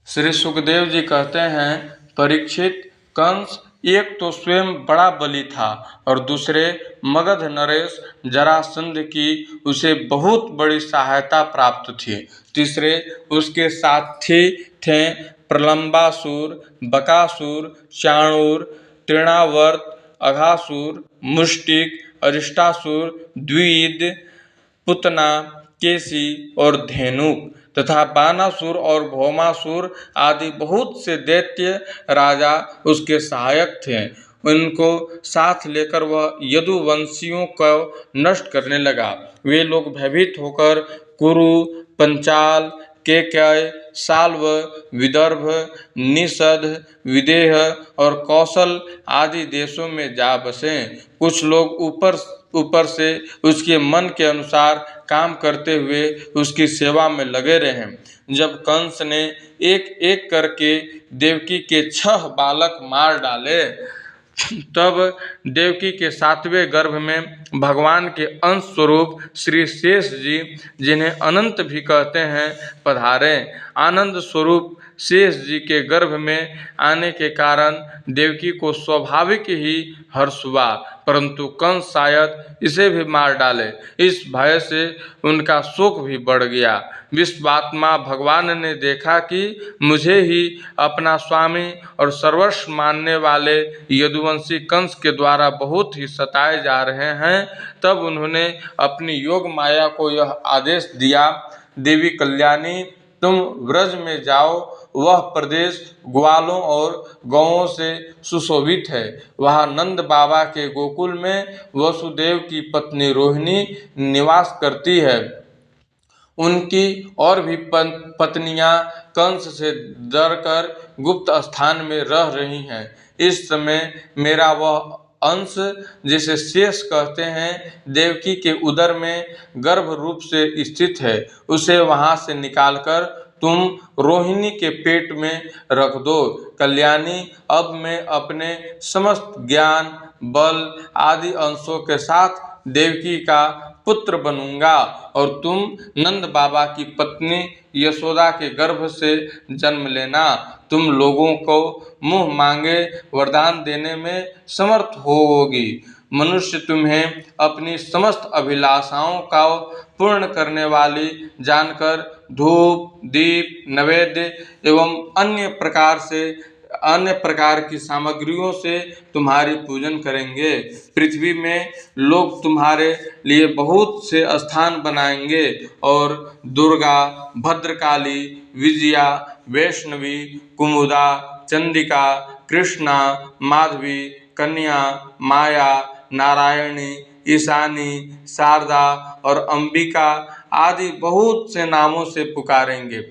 श्री सुखदेव जी कहते हैं, परीक्षित, कंस एक तो स्वयं बड़ा बली था और दूसरे मगध नरेश जरासंध की उसे बहुत बड़ी सहायता प्राप्त थी। तीसरे उसके साथी थे प्रलंबासुर, बकासुर, चाणूर, तृणावर्त, अघासुर, मुष्टिक, अरिष्टासुर, द्विविद, पुतना, केसी और धेनुक तथा बानासुर और भौमासुर आदि बहुत से दैत्य राजा उसके सहायक थे। उनको साथ लेकर वह यदुवंशियों को नष्ट करने लगा। वे लोग भयभीत होकर कुरु, पंचाल, केकय, साल्व, विदर्भ, निषद, विदेह और कौशल आदि देशों में जा बसे। कुछ लोग ऊपर से उसके मन के अनुसार काम करते हुए उसकी सेवा में लगे रहे। जब कंस ने एक एक करके देवकी के 6 बालक मार डाले, तब देवकी के 7वें गर्भ में भगवान के अंश स्वरूप श्री शेष जी, जिन्हें अनंत भी कहते हैं, पधारे। आनंद स्वरूप शेष जी के गर्भ में आने के कारण देवकी को स्वाभाविक ही हर्ष हुआ, परंतु कंस शायद इसे भी मार डाले। इस भय से उनका शोक भी बढ़ गया। विश्वात्मा भगवान ने देखा कि मुझे ही अपना स्वामी और सर्वस्व मानने वाले यदुवंशी कंस के द्वारा बहुत ही सताए जा रहे हैं, तब उन्होंने अपनी योग माया को यह आदेश दिया, देवी कल्याणी, तुम व्रज में जाओ। वह प्रदेश ग्वालों और गौओं से सुशोभित है। वहाँ नंद बाबा के गोकुल में वसुदेव की पत्नी रोहिणी निवास करती है। उनकी और भी पत्नियां कंस से डरकर गुप्त स्थान में रह रही हैं। इस समय मेरा वह अंश, जिसे शेष कहते हैं, देवकी के उदर में गर्भ रूप से स्थित है। उसे वहां से निकालकर तुम रोहिणी के पेट में रख दो। कल्याणी, अब मैं अपने समस्त ज्ञान, बल आदि अंशों के साथ देवकी का पुत्र बनूंगा और तुम नंद बाबा की पत्नी यशोदा के गर्भ से जन्म लेना। तुम लोगों को मुंह मांगे वरदान देने में समर्थ होगी। मनुष्य तुम्हें अपनी समस्त अभिलाषाओं का पूर्ण करने वाली जानकर धूप, दीप, नैवेद्य एवं अन्य प्रकार की सामग्रियों से तुम्हारी पूजन करेंगे। पृथ्वी में लोग तुम्हारे लिए बहुत से स्थान बनाएंगे और दुर्गा, भद्रकाली, विजया, वैष्णवी, कुमुदा, चंडिका, कृष्णा, माधवी, कन्या, माया, नारायणी, ईशानी, शारदा और अंबिका आदि बहुत से नामों से पुकारेंगे।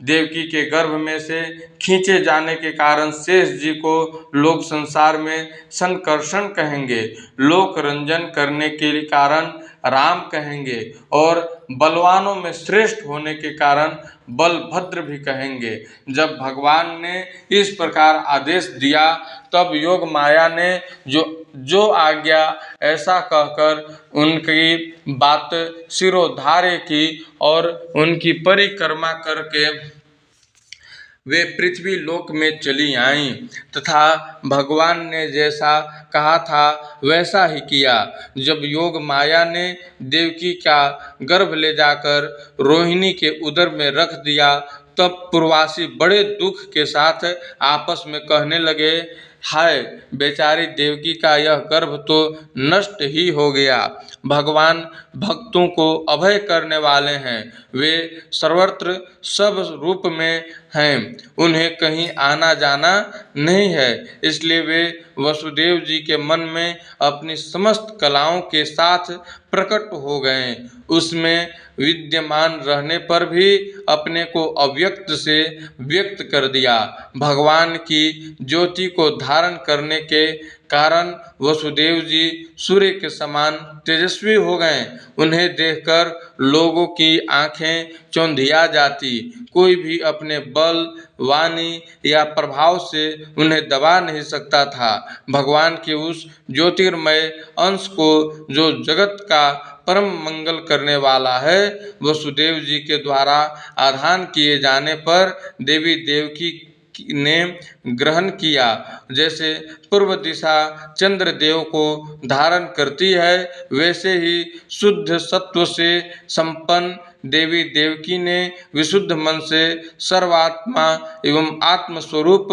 देवकी के गर्भ में से खींचे जाने के कारण शेष जी को लोग संसार में संकर्षण कहेंगे, लोक रंजन करने के कारण राम कहेंगे और बलवानों में श्रेष्ठ होने के कारण बलभद्र भी कहेंगे। जब भगवान ने इस प्रकार आदेश दिया, तब योग माया ने जो आज्ञा ऐसा कहकर उनकी बात शिरोधार्य की और उनकी परिक्रमा करके वे पृथ्वी लोक में चली आईं तथा भगवान ने जैसा कहा था वैसा ही किया। जब योग माया ने देवकी का गर्भ ले जाकर रोहिणी के उदर में रख दिया, तब पूर्ववासी बड़े दुख के साथ आपस में कहने लगे, हाय, बेचारी देवकी का यह गर्भ तो नष्ट ही हो गया। भगवान भक्तों को अभय करने वाले हैं, वे सर्वत्र सब रूप में हैं, उन्हें कहीं आना जाना नहीं है, इसलिए वे वसुदेव जी के मन में अपनी समस्त कलाओं के साथ प्रकट हो गए। उसमें विद्यमान रहने पर भी अपने को अव्यक्त से व्यक्त कर दिया। भगवान की ज्योति को धारण करने के कारण वसुदेव जी सूर्य के समान तेजस्वी हो गए। उन्हें देखकर लोगों की आंखें चौंधिया जाती। कोई भी अपने बल, वाणी या प्रभाव से उन्हें दबा नहीं सकता था। भगवान के उस ज्योतिर्मय अंश को जो जगत का परम मंगल करने वाला है। वसुदेव जी के द्वारा आधान किए जाने पर देवी देवकी ने ग्रहण किया। जैसे पूर्व दिशा चंद्रदेव को धारण करती है, वैसे ही शुद्ध सत्व से संपन्न देवी देवकी ने विशुद्ध मन से सर्वात्मा एवं आत्मस्वरूप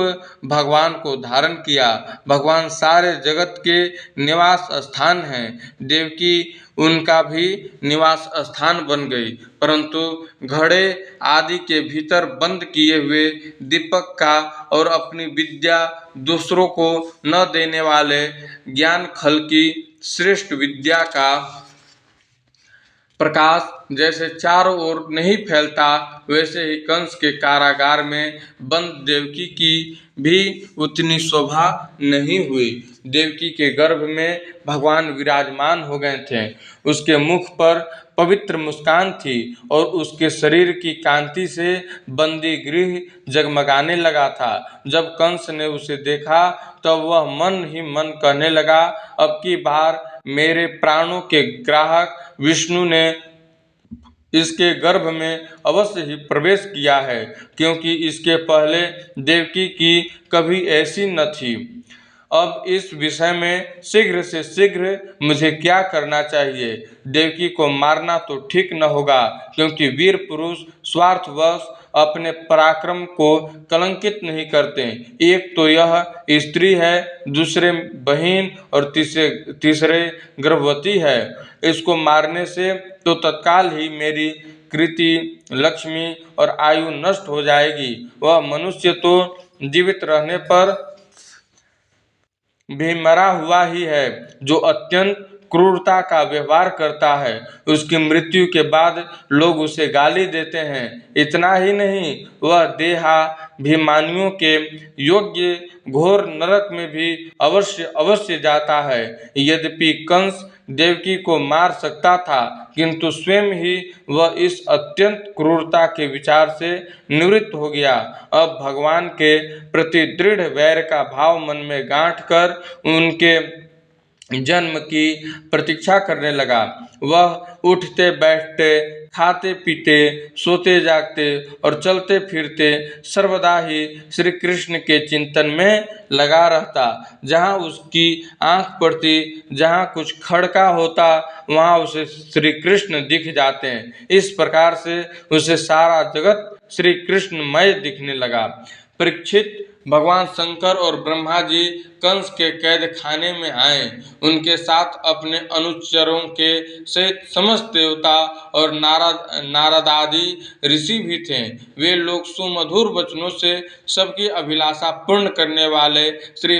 भगवान को धारण किया। भगवान सारे जगत के निवास स्थान हैं। देवकी उनका भी निवास स्थान बन गई, परंतु घड़े आदि के भीतर बंद किए हुए दीपक का और अपनी विद्या दूसरों को न देने वाले ज्ञान खल की श्रेष्ठ विद्या का प्रकाश जैसे चारों ओर नहीं फैलता, वैसे ही कंस के कारागार में बंद देवकी की भी उतनी शोभा नहीं हुई। देवकी के गर्भ में भगवान विराजमान हो गए थे। उसके मुख पर पवित्र मुस्कान थी और उसके शरीर की कांति से बंदी गृह जगमगाने लगा था। जब कंस ने उसे देखा तब वह मन ही मन कहने लगा, अब की बार मेरे प्राणों के ग्राहक विष्णु ने इसके गर्भ में अवश्य ही प्रवेश किया है, क्योंकि इसके पहले देवकी की कभी ऐसी न थी। अब इस विषय में शीघ्र से शीघ्र मुझे क्या करना चाहिए? देवकी को मारना तो ठीक न होगा, क्योंकि वीर पुरुष स्वार्थवश अपने पराक्रम को कलंकित नहीं करते। एक तो यह स्त्री है, दूसरे बहन और तीसरे गर्भवती है। इसको मारने से तो तत्काल ही मेरी कृति, लक्ष्मी और आयु नष्ट हो जाएगी। वह मनुष्य तो जीवित रहने पर भी मरा हुआ ही है, जो अत्यंत क्रूरता का व्यवहार करता है। उसकी मृत्यु के बाद लोग उसे गाली देते हैं। इतना ही नहीं, वह देहाभिमानियों के योग्य घोर नरक में भी अवश्य अवश्य जाता है। यद्यपि कंस देवकी को मार सकता था, किंतु स्वयं ही वह इस अत्यंत क्रूरता के विचार से निवृत्त हो गया। अब भगवान के प्रति दृढ़ वैर का भाव मन में गांठ कर उनके जन्म की प्रतीक्षा करने लगा। वह उठते बैठते, खाते पीते, सोते जागते और चलते फिरते सर्वदा ही श्री कृष्ण के चिंतन में लगा रहता। जहाँ उसकी आंख पड़ती, जहाँ कुछ खड़का होता, वहाँ उसे श्री कृष्ण दिख जाते हैं। इस प्रकार से उसे सारा जगत श्री कृष्णमय दिखने लगा। परीक्षित, भगवान शंकर और ब्रह्मा जी कंस के कैद खाने में आए। उनके साथ अपने अनुचरों के सहित समस्त देवता और नारद आदि ऋषि भी थे। वे लोग सुमधुर वचनों से सबकी अभिलाषा पूर्ण करने वाले श्री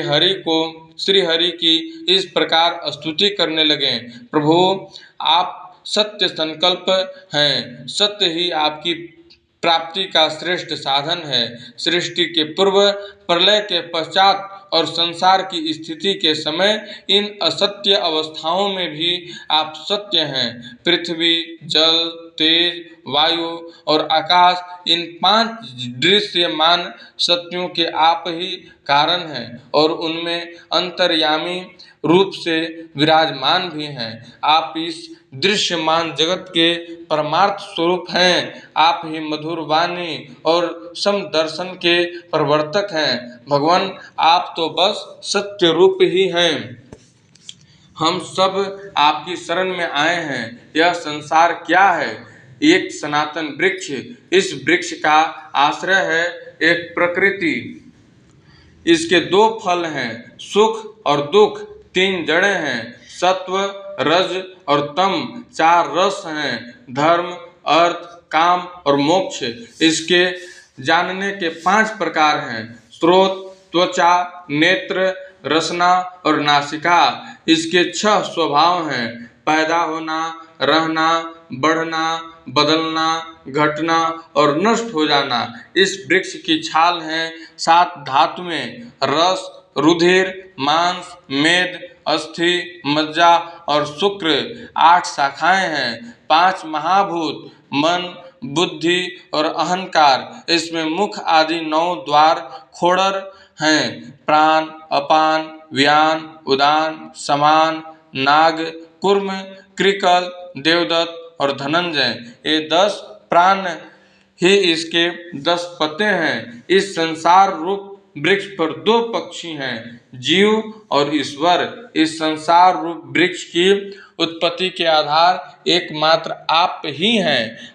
हरि की इस प्रकार स्तुति करने लगे। प्रभु, आप सत्य संकल्प हैं। सत्य ही आपकी प्राप्ति का श्रेष्ठ साधन है। सृष्टि के पूर्व, प्रलय के पश्चात और संसार की स्थिति के समय इन असत्य अवस्थाओं में भी आप सत्य हैं। पृथ्वी, जल, तेज, वायु और आकाश, इन 5 दृश्यमान सत्यों के आप ही कारण हैं और उनमें अंतर्यामी रूप से विराजमान भी हैं। आप इस दृश्यमान जगत के परमार्थ स्वरूप हैं। आप ही मधुर वाणी और समदर्शन के प्रवर्तक हैं। भगवान, आप तो बस सत्य रूप ही हैं। हम सब आपकी शरण में आए हैं। यह संसार क्या है? एक सनातन वृक्ष। इस वृक्ष का आश्रय है एक प्रकृति। इसके 2 फल हैं, सुख और दुख। 3 जड़ें हैं, सत्व, रज और तम। 4 रस हैं, धर्म, अर्थ, काम और मोक्ष। इसके जानने के 5 प्रकार हैं, स्रोत, त्वचा, नेत्र, रसना और नासिका। इसके 6 स्वभाव हैं, पैदा होना, रहना, बढ़ना, बदलना, घटना और नष्ट हो जाना। इस वृक्ष की छाल हैं 7 धातुएं, रस, रुधिर, मांस, मेद, अस्थि, मज्जा और शुक्र। 8 शाखाएं हैं, 5 महाभूत, मन, बुद्धि और अहंकार। इसमें मुख आदि 9 द्वार खोड़र हैं, प्राण, अपान, व्यान, उदान, समान, नाग, कूर्म, कृकल, देवदत्त और धनंजय, ये 10 प्राण ही इसके 10 पत्ते हैं। इस संसार रूप वृक्ष पर 2 पक्षी हैं, जीव और ईश्वर। इस संसार रूप वृक्ष की उत्पत्ति के आधार एकमात्र आप ही हैं।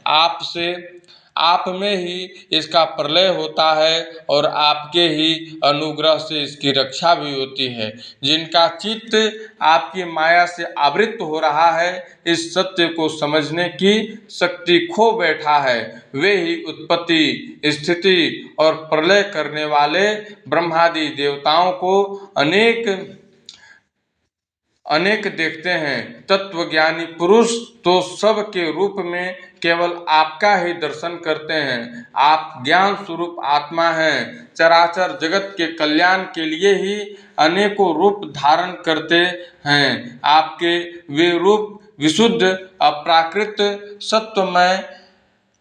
आप में ही इसका प्रलय होता है और आपके ही अनुग्रह से इसकी रक्षा भी होती है। जिनका चित्त आपकी माया से आवृत हो रहा है, इस सत्य को समझने की शक्ति खो बैठा है, वे ही उत्पत्ति, स्थिति और प्रलय करने वाले ब्रह्मादि देवताओं को अनेक देखते हैं। तत्वज्ञानी पुरुष तो सब के रूप में केवल आपका ही दर्शन करते हैं। आप ज्ञान स्वरूप आत्मा हैं, चराचर जगत के कल्याण के लिए ही अनेकों रूप धारण करते हैं। आपके वे रूप विशुद्ध, अप्राकृत, सत्वमय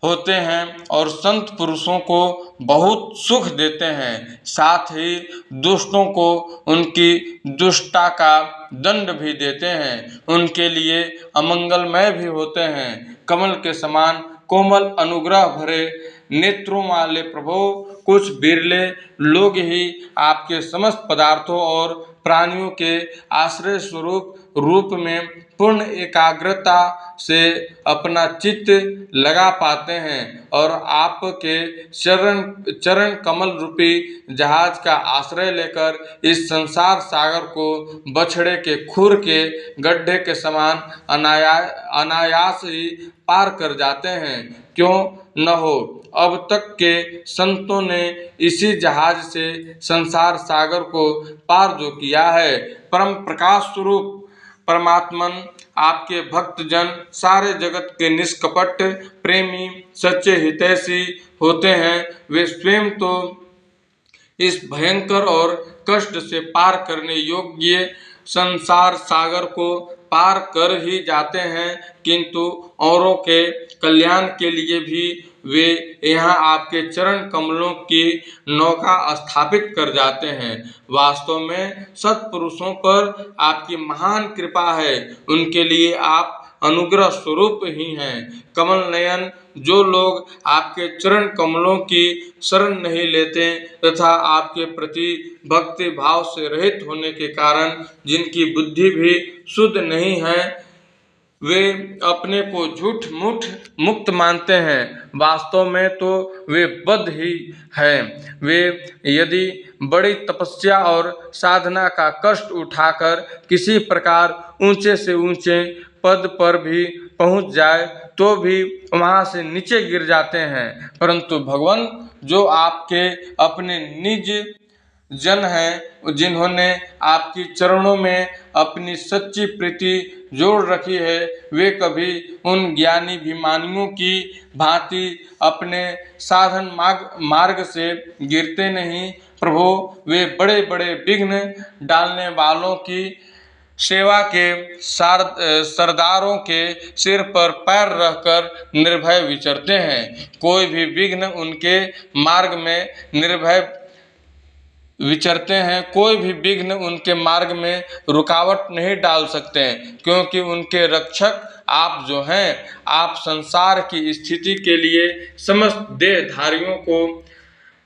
होते हैं और संत पुरुषों को बहुत सुख देते हैं। साथ ही दुष्टों को उनकी दुष्टता का दंड भी देते हैं, उनके लिए अमंगलमय भी होते हैं। कमल के समान कोमल अनुग्रह भरे नेत्रों वाले प्रभु, कुछ बिरले लोग ही आपके समस्त पदार्थों और प्राणियों के आश्रय स्वरूप रूप में पूर्ण एकाग्रता से अपना चित्त लगा पाते हैं और आपके चरण कमल रूपी जहाज का आश्रय लेकर इस संसार सागर को बछड़े के खुर के गड्ढे के समान अनायास ही पार कर जाते हैं। क्यों न हो, अब तक के संतों ने इसी जहाज से संसार सागर को पार जो किया है। परम प्रकाश स्वरूप परमात्मन आपके भक्तजन सारे जगत के निष्कपट प्रेमी, सच्चे हितैषी होते हैं। वे स्वयं तो इस भयंकर और कष्ट से पार करने योग्य संसार सागर को पार कर ही जाते हैं, किंतु औरों के कल्याण के लिए भी वे यहाँ आपके चरण कमलों की नौका स्थापित कर जाते हैं। वास्तव में सत्पुरुषों पर आपकी महान कृपा है, उनके लिए आप अनुग्रह स्वरूप ही हैं। कमल नयन, जो लोग आपके चरण कमलों की शरण नहीं लेते तथा आपके प्रति भक्ति भाव से रहित होने के कारण जिनकी बुद्धि भी शुद्ध नहीं है, वे अपने को झूठ मूठ मुक्त मानते हैं, वास्तव में तो वे बद्ध ही हैं। वे यदि बड़ी तपस्या और साधना का कष्ट उठाकर किसी प्रकार ऊंचे से ऊंचे पद पर भी पहुंच जाए तो भी वहां से नीचे गिर जाते हैं। परंतु भगवान, जो आपके अपने निज जन हैं, जिन्होंने आपकी चरणों में अपनी सच्ची प्रीति जोड़ रखी है, वे कभी उन ज्ञानी अभिमानियों की भांति अपने साधन मार्ग से गिरते नहीं। प्रभु, वे बड़े बड़े विघ्न डालने वालों की सेवा के सरदारों के सिर पर पैर रखकर निर्भय विचरते हैं। कोई भी विघ्न उनके मार्ग में निर्भय विचरते हैं, कोई भी विघ्न उनके मार्ग में रुकावट नहीं डाल सकते हैं, क्योंकि उनके रक्षक आप जो हैं। आप संसार की स्थिति के लिए समस्त देहधारियों को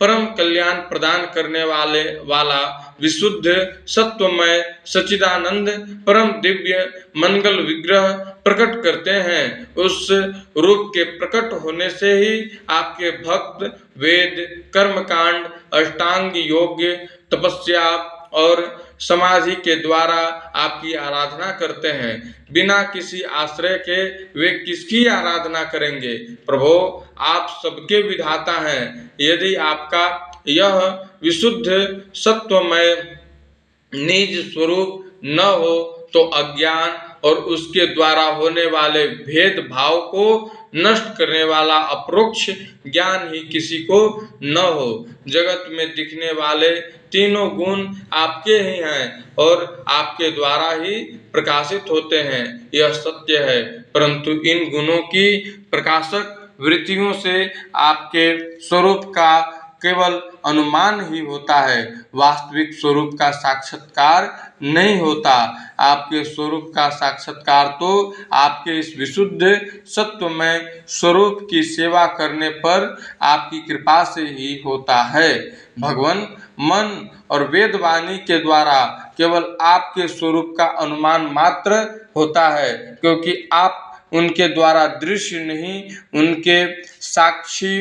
परम कल्याण प्रदान करने वाला विशुद्ध सत्वमय सच्चिदानंद परम दिव्य मंगल विग्रह प्रकट करते हैं। उस रूप के प्रकट होने से ही आपके भक्त वेद, कर्मकांड, अष्टांग योग, तपस्या और समाधि के द्वारा आपकी आराधना करते हैं। बिना किसी आश्रय के वे किसकी आराधना करेंगे? प्रभु, आप सबके विधाता हैं। यदि आपका यह विशुद्ध सत्वमय निज स्वरूप न हो तो अज्ञान और उसके द्वारा होने वाले भेद भाव को नष्ट करने वाला अपरोक्ष ज्ञान ही किसी को न हो। जगत में दिखने वाले तीनों गुण आपके ही हैं और आपके द्वारा ही प्रकाशित होते हैं, यह सत्य है। परंतु इन गुणों की प्रकाशक वृत्तियों से आपके स्वरूप का केवल अनुमान ही होता है, वास्तविक स्वरूप का साक्षात्कार नहीं होता। आपके स्वरूप का साक्षात्कार तो आपके इस विशुद्ध सत्वमय स्वरूप की सेवा करने पर आपकी कृपा से ही होता है। भगवान मन और वेदवाणी के द्वारा केवल आपके स्वरूप का अनुमान मात्र होता है, क्योंकि आप उनके द्वारा दृश्य नहीं, उनके साक्षी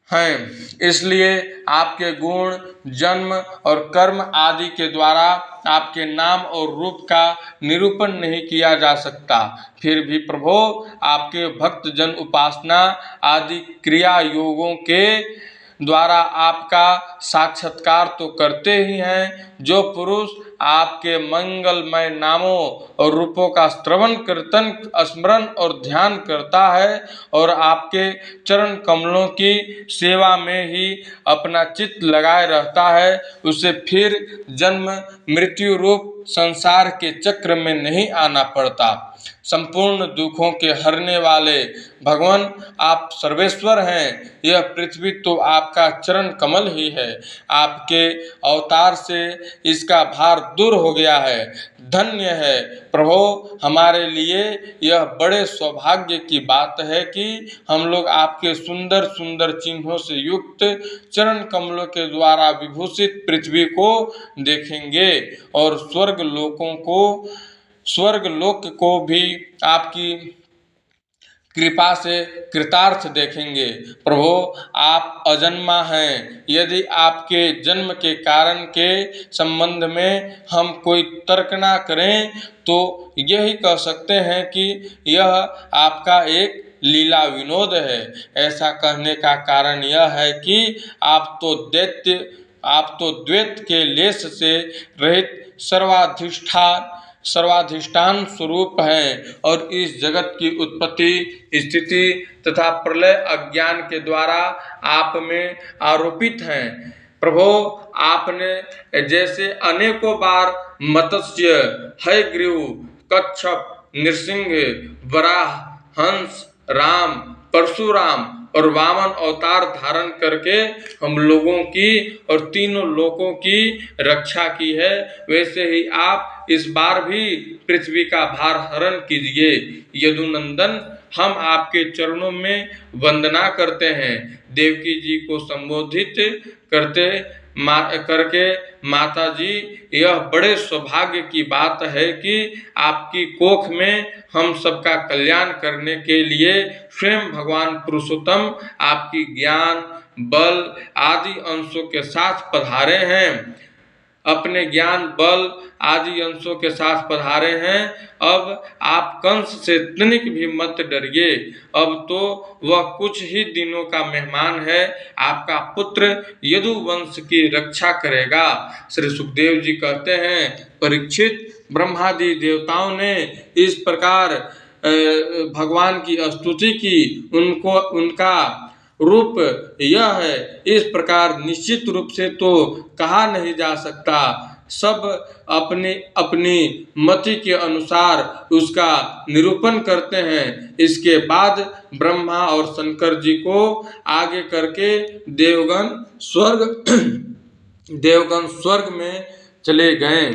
हैं। इसलिए आपके गुण, जन्म और कर्म आदि के द्वारा आपके नाम और रूप का निरूपण नहीं किया जा सकता। फिर भी प्रभु, आपके भक्त जन उपासना आदि क्रिया योगों के द्वारा आपका साक्षात्कार तो करते ही हैं। जो पुरुष आपके मंगलमय नामों और रूपों का श्रवण, कीर्तन, स्मरण और ध्यान करता है और आपके चरण कमलों की सेवा में ही अपना चित्त लगाए रहता है, उसे फिर जन्म मृत्यु रूप संसार के चक्र में नहीं आना पड़ता। संपूर्ण दुखों के हरने वाले भगवान, आप सर्वेश्वर हैं। यह पृथ्वी तो आपका चरण कमल ही है। आपके अवतार से इसका भार दूर हो गया है। धन्य है प्रभु, हमारे लिए यह बड़े सौभाग्य की बात है कि हम लोग आपके सुंदर सुंदर चिन्हों से युक्त चरण कमलों के द्वारा विभूषित पृथ्वी को देखेंगे और स्वर्ग लोक को भी आपकी कृपा से कृतार्थ देखेंगे। प्रभु, आप अजन्मा हैं। यदि आपके जन्म के कारण के संबंध में हम कोई तर्क ना करें तो यही कह सकते हैं कि यह आपका एक लीला विनोद है। ऐसा कहने का कारण यह है कि आप तो द्वैत के लेश से रहित सर्वाधिष्ठान स्वरूप हैं और इस जगत की उत्पत्ति, स्थिति तथा प्रलय अज्ञान के द्वारा आप में आरोपित हैं। प्रभु, आपने जैसे अनेकों बार मत्स्य, हयग्रीव, कच्छप, नृसिंह, वराह, हंस, राम, परशुराम और वामन अवतार धारण करके हम लोगों की और तीनों लोकों की रक्षा की है, वैसे ही आप इस बार भी पृथ्वी का भार हरण कीजिए। यदुनंदन, हम आपके चरणों में वंदना करते हैं। देवकी जी को संबोधित करके माता जी, यह बड़े सौभाग्य की बात है कि आपकी कोख में हम सबका कल्याण करने के लिए स्वयं भगवान पुरुषोत्तम आपकी ज्ञान, बल आदि अंशों के साथ पधारे हैं। अपने ज्ञान, बल आदि अंशों के साथ पधारे हैं। अब आप कंस से तनिक भी मत डरिए। अब तो वह कुछ ही दिनों का मेहमान है। आपका पुत्र यदुवंश की रक्षा करेगा। श्री सुखदेव जी कहते हैं, परीक्षित, ब्रह्मादि देवताओं ने इस प्रकार भगवान की स्तुति की। उनका रूप यह है, इस प्रकार निश्चित रूप से तो कहा नहीं जा सकता। सब अपनी अपनी मति के अनुसार उसका निरूपण करते हैं। इसके बाद ब्रह्मा और शंकर जी को आगे करके देवगण स्वर्ग में चले गए।